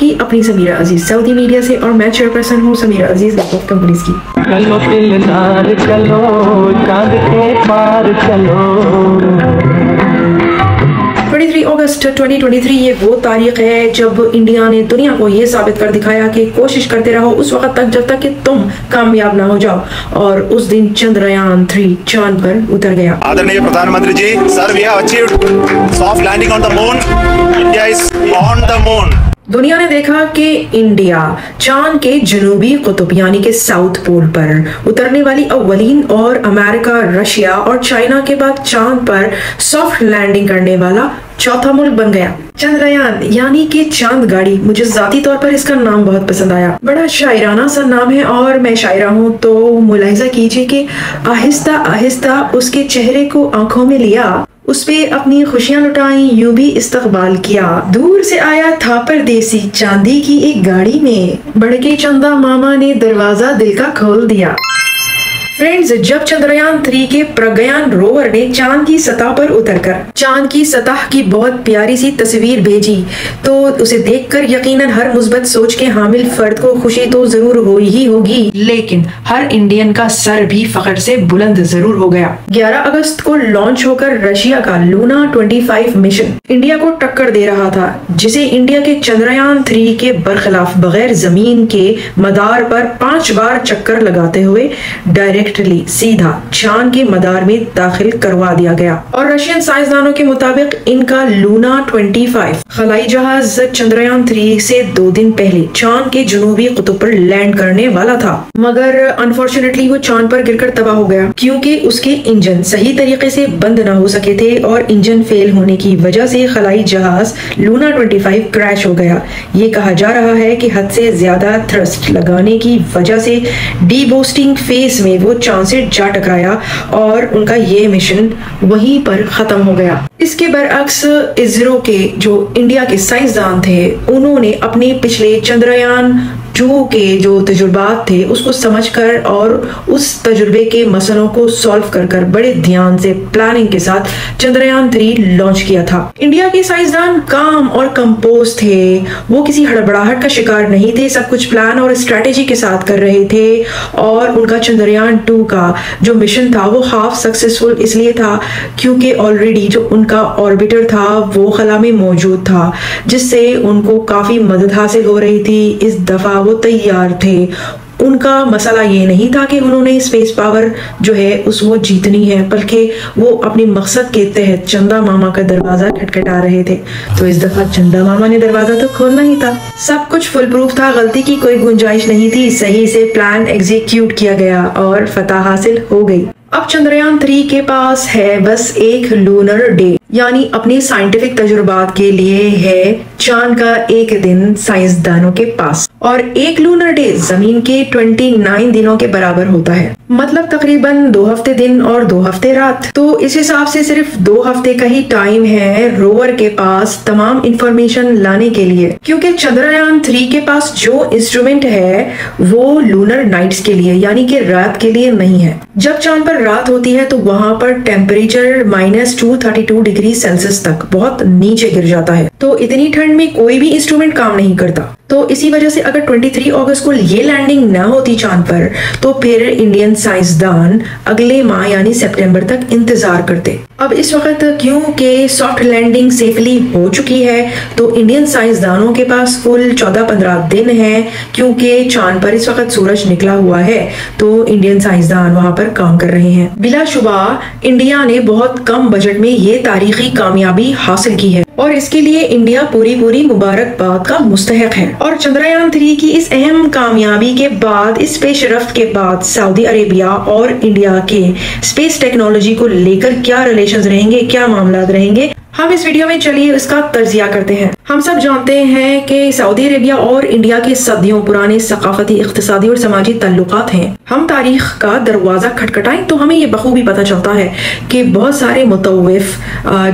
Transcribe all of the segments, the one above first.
आपकी अपनी समीरा अजीज Saudi media से, और मैं चेयरपर्सन हूँ समीरा अजीज ग्रुप ऑफ कंपनीज की। चलो दिलदार चलो, चांद के पार चलो। 23 अगस्त 2023 ये वो तारीख है जब इंडिया ने दुनिया को ये साबित कर दिखाया कि कोशिश करते रहो उस वक्त तक जब तक कि तुम कामयाब ना हो जाओ, और उस दिन चंद्रयान 3 चांद पर उतर गया। आदरणीय प्रधानमंत्री ji, sir we have achieved soft landing on the moon. India is on the moon. दुनिया ने देखा कि इंडिया चांद के जनूबी कुतुब यानी कि साउथ पोल पर उतरने वाली अव्वलीन और अमेरिका, रशिया और चाइना के बाद चांद पर सॉफ्ट लैंडिंग करने वाला चौथा मुल्क बन गया। चंद्रयान यानी कि चांद गाड़ी, मुझे जाती तौर पर इसका नाम बहुत पसंद आया। बड़ा शायराना सा नाम है और मैं शायरा हूँ, तो मुलाहिजा कीजिए कि आहिस्ता आहिस्ता उसके चेहरे को आंखों में लिया, उस पे अपनी खुशियां लुटाई, यूं भी इस्तकबाल किया। दूर से आया था परदेसी चांदी की एक गाड़ी में, बढ़ के चंदा मामा ने दरवाजा दिल का खोल दिया। फ्रेंड्स, जब चंद्रयान 3 के प्रज्ञान रोवर ने चांद की सतह पर उतरकर चांद की सतह की बहुत प्यारी सी तस्वीर भेजी, तो उसे देखकर यकीनन हर मुस्बत सोच के हामिल फर्द को खुशी तो जरूर हो ही होगी, लेकिन हर इंडियन का सर भी फख्र से बुलंद जरूर हो गया। 11 अगस्त को लॉन्च होकर रशिया का लूना 25 मिशन इंडिया को टक्कर दे रहा था, जिसे इंडिया के चंद्रयान 3 के बरखिलाफ बगैर जमीन के मदार पर 5 बार चक्कर लगाते हुए डायरेक्टली सीधा चांद के मदार में दाखिल करवा दिया गया। और रशियन साइंसदानों के मुताबिक इनका लूना 25 खलाई जहाज चंद्रयान 3 से 2 दिन पहले चांद के जनूबी कुतुब पर लैंड करने वाला था, मगर अनफॉर्चुनेटली वो चांद पर गिरकर तबाह हो गया क्योंकि उसके इंजन सही तरीके से बंद ना हो सके थे, और इंजन फेल होने की वजह से खलाई जहाज लूना 25 क्रैश हो गया। ये कहा जा रहा है कि हद से ज्यादा थ्रस्ट लगाने की वजह से डीबूस्टिंग फेज में वो चांद से जा टकराया और उनका ये मिशन वहीं पर खत्म हो गया। इसके बरअक्स इसरो के जो इंडिया के साइंसदान थे, उन्होंने अपने पिछले चंद्रयान 2 के जो तजुर्बात थे उसको समझकर और उस तजुर्बे के मसलों को सॉल्व कर बड़े ध्यान से प्लानिंग के साथ चंद्रयान 3 लॉन्च किया था। इंडिया के साइंसदान काम और कंपोज थे, वो किसी हड़बड़ाहट का शिकार नहीं थे, सब कुछ प्लान और स्ट्रेटेजी के साथ कर रहे थे। और उनका चंद्रयान 2 का जो मिशन था वो हाफ सक्सेसफुल इसलिए था क्योंकि ऑलरेडी जो उनका ऑर्बिटर था वो खला में मौजूद था, जिससे उनको काफी मदद हासिल हो रही थी। इस दफा वो तैयार थे। उनका मसला ये नहीं था कि उन्होंने स्पेस पावर जो है वो जीतनी है, बल्कि वो अपने मकसद के तहत चंदा मामा का दरवाजा खटखटा रहे थे। तो इस दफा चंदा मामा ने दरवाजा तो खोलना ही था। सब कुछ फुल प्रूफ था, गलती की कोई गुंजाइश नहीं थी। सही से प्लान एग्जीक्यूट किया गया और फतह हासिल हो गई। अब चंद्रयान 3 के पास है बस एक लूनर डे, यानी अपने साइंटिफिक तजुर्बात के लिए है चांद का एक दिन साइंसदानों के पास, और एक लूनर डे जमीन के 29 दिनों के बराबर होता है, मतलब तकरीबन 2 हफ्ते दिन और 2 हफ्ते रात। तो इस हिसाब से सिर्फ 2 हफ्ते का ही टाइम है रोवर के पास तमाम इंफॉर्मेशन लाने के लिए, क्योंकि चंद्रयान 3 के पास जो इंस्ट्रूमेंट है वो लूनर नाइट्स के लिए यानी कि रात के लिए नहीं है। जब चांद पर रात होती है तो वहां पर टेम्परेचर -232 डिग्री सेल्सियस तक बहुत नीचे गिर जाता है, तो इतनी ठंड में कोई भी इंस्ट्रूमेंट काम नहीं करता। तो इसी वजह से अगर 23 अगस्त को ये लैंडिंग ना होती चांद पर, तो फिर इंडियन साइंसदान अगले माह यानी सितंबर तक इंतजार करते। अब इस वक्त क्योंकि सॉफ्ट लैंडिंग सेफली हो चुकी है, तो इंडियन साइंसदानों के पास कुल 14-15 दिन है, क्योंकि चांद पर इस वक्त सूरज निकला हुआ है, तो इंडियन साइंसदान वहां पर काम कर रहे हैं। बिलाशुबा इंडिया ने बहुत कम बजट में ये तारीखी कामयाबी हासिल की है, और इसके लिए इंडिया पूरी मुबारकबाद का मुस्तहिक है। और चंद्रयान 3 की इस अहम कामयाबी के बाद, इस पेशरफ्त के बाद सऊदी अरेबिया और इंडिया के स्पेस टेक्नोलॉजी को लेकर क्या रिलेशंस रहेंगे, क्या मामला रहेंगे, हम इस वीडियो में चलिए इसका तजिया करते हैं। हम सब जानते हैं कि सऊदी अरेबिया और इंडिया के सदियों पुराने सकाफती, इक्तिसादी और समाजी ताल्लुकात हैं। हम तारीख का दरवाजा खटखटाएं तो हमें ये बखूबी पता चलता है कि बहुत सारे मुतव्विफ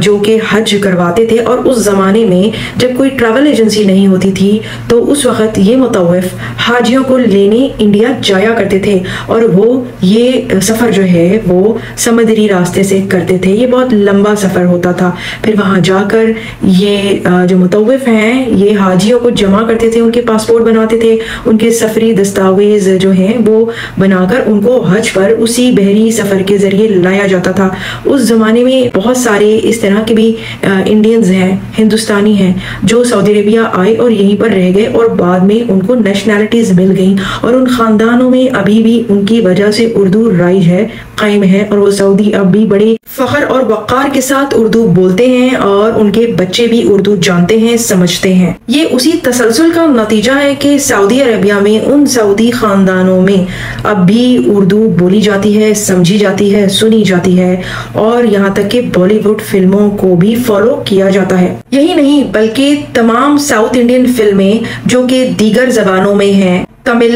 जो कि हज करवाते थे, और उस जमाने में जब कोई ट्रैवल एजेंसी नहीं होती थी तो उस वक्त ये मुतव्विफ हाजियों को लेने इंडिया जाया करते थे, और वो ये सफर जो है वो समुद्री रास्ते से करते थे। ये बहुत लंबा सफर होता था, फिर वहाँ जाकर ये जो मुतव्विफ हैं ये हाजियों को जमा करते थे, उनके पासपोर्ट बनाते थे, उनके सफरी दस्तावेज जो हैं वो बनाकर उनको हज पर उसी बहरी सफर के जरिए लाया जाता था। उस जमाने में बहुत सारे इस तरह के भी इंडियंस हैं, हिंदुस्तानी हैं जो सऊदी अरेबिया आए और यहीं पर रह गए और बाद में उनको नेशनैलिटीज मिल गई और उन खानदानों में अभी भी उनकी वजह से उर्दू राइज है, कायम है और वो सऊदी अब भी बड़े फख्र और वक़ार के साथ उर्दू बोलते हैं और उनके बच्चे भी उर्दू जानते हैं, समझते हैं। ये उसी तसलसल का नतीजा है कि सऊदी अरेबिया में उन सऊदी खानदानों में अब भी उर्दू बोली जाती है, समझी जाती है, सुनी जाती है और यहाँ तक कि बॉलीवुड फिल्मों को भी फॉलो किया जाता है। यही नहीं बल्कि तमाम साउथ इंडियन फिल्में जो कि दीगर जबानों में हैं, तमिल,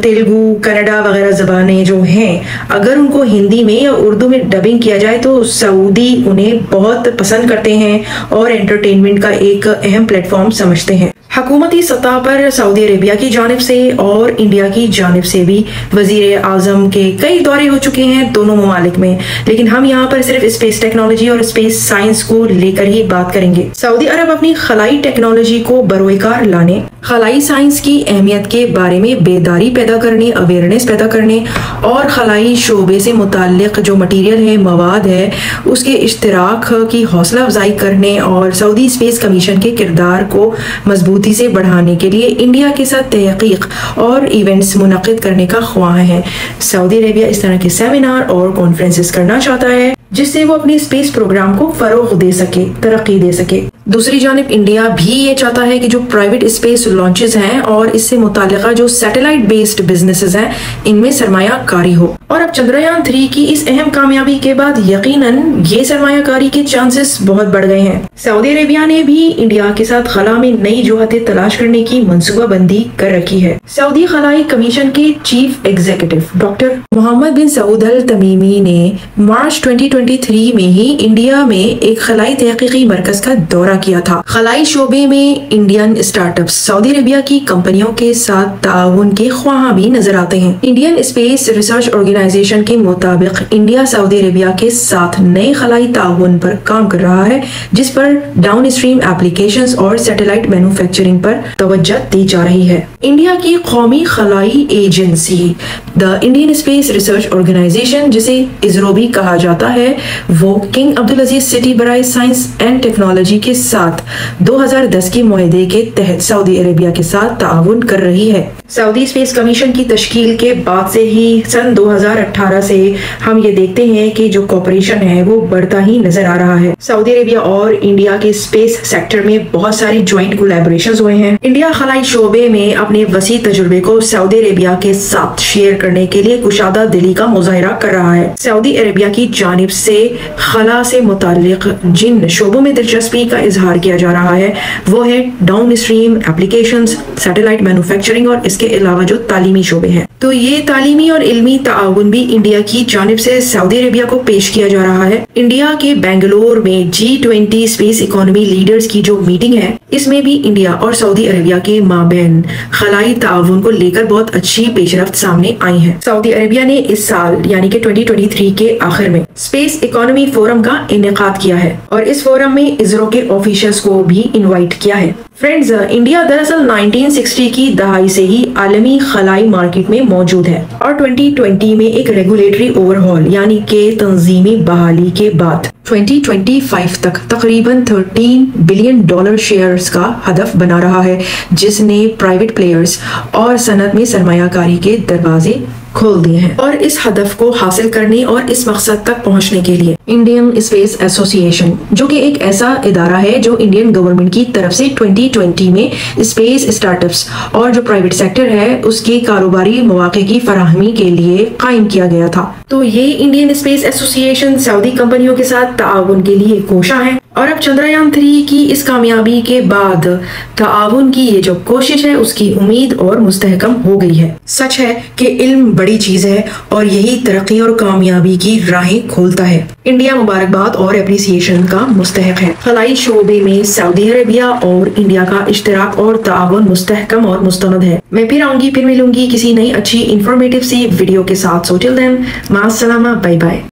तेलुगु, कन्नड़ा वगैरह ज़बानें जो हैं, अगर उनको हिंदी में या उर्दू में डबिंग किया जाए तो सऊदी उन्हें बहुत पसंद करते हैं और एंटरटेनमेंट का एक अहम प्लेटफॉर्म समझते हैं। हुकूमती सतह पर सऊदी अरेबिया की जानिब से और इंडिया की जानिब से भी वजीर आजम के कई दौरे हो चुके हैं दोनों ममालिक में, लेकिन हम यहाँ पर सिर्फ स्पेस टेक्नोलॉजी और स्पेस साइंस को लेकर ही बात करेंगे। सऊदी अरब अपनी खलाई टेक्नोलॉजी को बरोकार लाने, खलाई साइंस की अहमियत के बारे में बेदारी पैदा करने, अवेयरनेस पैदा करने और खलाई शोबे से मुताल्लिक जो मटीरियल है, मवाद है, उसके इश्तराक की हौसला अफजाई करने और सऊदी स्पेस कमीशन के किरदार को मजबूती से बढ़ाने के लिए इंडिया के साथ तहकीक और इवेंट्स मुनक़िद करने का ख्वाह है। सऊदी अरेबिया इस तरह के सेमिनार और कॉन्फ्रेंसेस करना चाहता है जिससे वो अपनी स्पेस प्रोग्राम को फरोग दे सके, तरक्की दे सके। दूसरी जानिब इंडिया भी ये चाहता है कि जो प्राइवेट स्पेस लॉन्चेस हैं और इससे मुताल्लिका जो सैटेलाइट बेस्ड बिजनेसेस हैं इनमें सरमायाकारी हो। और अब चंद्रयान 3 की इस अहम कामयाबी के बाद यकीनन ये सरमायाकारी के चांसेस बहुत बढ़ गए हैं। सऊदी अरेबिया ने भी इंडिया के साथ खला में नई जोहतें तलाश करने की मंसूबाबंदी कर रखी है। सऊदी खलाई कमीशन के चीफ एग्जीक्यूटिव डॉक्टर मोहम्मद बिन सऊद अल तमीमी ने मार्च 2023 में ही इंडिया में एक खलाई तहकीकी मरकज का दौरा किया था। खलाई शोबे में इंडियन स्टार्टअप्स सऊदी अरेबिया की कंपनियों के साथ ताउन के ख्वाह भी नजर आते हैं। इंडियन स्पेस रिसर्च ऑर्गेनाइजेशन के मुताबिक इंडिया सऊदी अरेबिया के साथ नए खलाई ताउन पर काम कर रहा है जिस पर डाउन स्ट्रीम एप्लीकेशंस और सैटेलाइट मैन्युफैक्चरिंग पर तवज्जो दी जा रही है। इंडिया की कौमी खलाई agency the Indian space research organisation जिसे इसरो भी कहा जाता है वो किंग अब्दुल अजीज सिटी बराए साइंस एंड टेक्नोलॉजी के साथ 2010 के मुआहदे के तहत सऊदी अरेबिया के साथ ताउन कर रही है। सऊदी स्पेस कमीशन की तश्कील के बाद से ही सन 2018 से हम ये देखते हैं कि जो कॉपरेशन है वो बढ़ता ही नजर आ रहा है। सऊदी अरेबिया और इंडिया के स्पेस सेक्टर में बहुत सारी ज्वाइंट कोलैबोरेशंस हुए हैं। इंडिया खलाई शोबे में अपने वसी तजुर्बे को सऊदी अरेबिया के साथ शेयर करने के लिए कुशादा दिली का मुजाहिरा कर रहा है। सऊदी अरेबिया की जानिब से खला से मुताल्लिक जिन शोबों में दिलचस्पी का इजहार किया जा रहा है वो है down stream applications, satellite manufacturing और इसके अलावा जो तालीमी शोबे हैं। तो ये तालीमी और इल्मी ताउन भी इंडिया की जानिब से सऊदी अरेबिया को पेश किया जा रहा है। इंडिया के बेंगलोर में G20 स्पेस इकोनॉमी लीडर्स की जो मीटिंग है इसमें भी इंडिया और सऊदी अरेबिया के माबैन खलाई ताउन को लेकर बहुत अच्छी पेशरफ्त सामने आई है। सऊदी अरेबिया ने इस साल यानी कि 2023 के आखिर में स्पेस इकोनॉमी फोरम का इनेकाद किया है और इस फोरम में इसरो के ऑफिशियल्स को भी इनवाइट किया है। फ्रेंड्स, इंडिया दरअसल 1960 की दहाई से ही आलमी खलाई मार्केट में मौजूद है और 2020 में एक रेगुलेटरी ओवरहॉल यानी के तंजीमी बहाली के बाद 2025 तक तकरीबन $13 बिलियन शेयर्स का हदफ बना रहा है जिसने प्राइवेट प्लेयर्स और सनत में सरमायाकारी के दरवाजे खोल दिए हैं। और इस हदफ को हासिल करने और इस मकसद तक पहुंचने के लिए इंडियन स्पेस एसोसिएशन जो कि एक ऐसा इदारा है जो इंडियन गवर्नमेंट की तरफ से 2020 में स्पेस स्टार्टअप्स और जो प्राइवेट सेक्टर है उसके कारोबारी मौके की फराहमी के लिए कायम किया गया था। तो ये इंडियन स्पेस एसोसिएशन सऊदी कंपनियों के साथ ताउन के लिए कोशा है और अब चंद्रयान 3 की इस कामयाबी के बाद ताउन की ये जो कोशिश है उसकी उम्मीद और मुस्तहकम हो गई है। सच है कि इल्म बड़ी चीज है और यही तरक्की और कामयाबी की राहें खोलता है। इंडिया मुबारकबाद और एप्रिसिएशन का मुस्तहक है। खलाई शोबे में सऊदी अरेबिया और इंडिया का इश्तराक और ताउन मुस्तहकम और मुस्तनद है। मैं फिर आऊंगी, फिर मिलूंगी किसी नई अच्छी इंफॉर्मेटिव सी वीडियो के साथ। सो टिल देन, मास्सलामा, बाय बाय।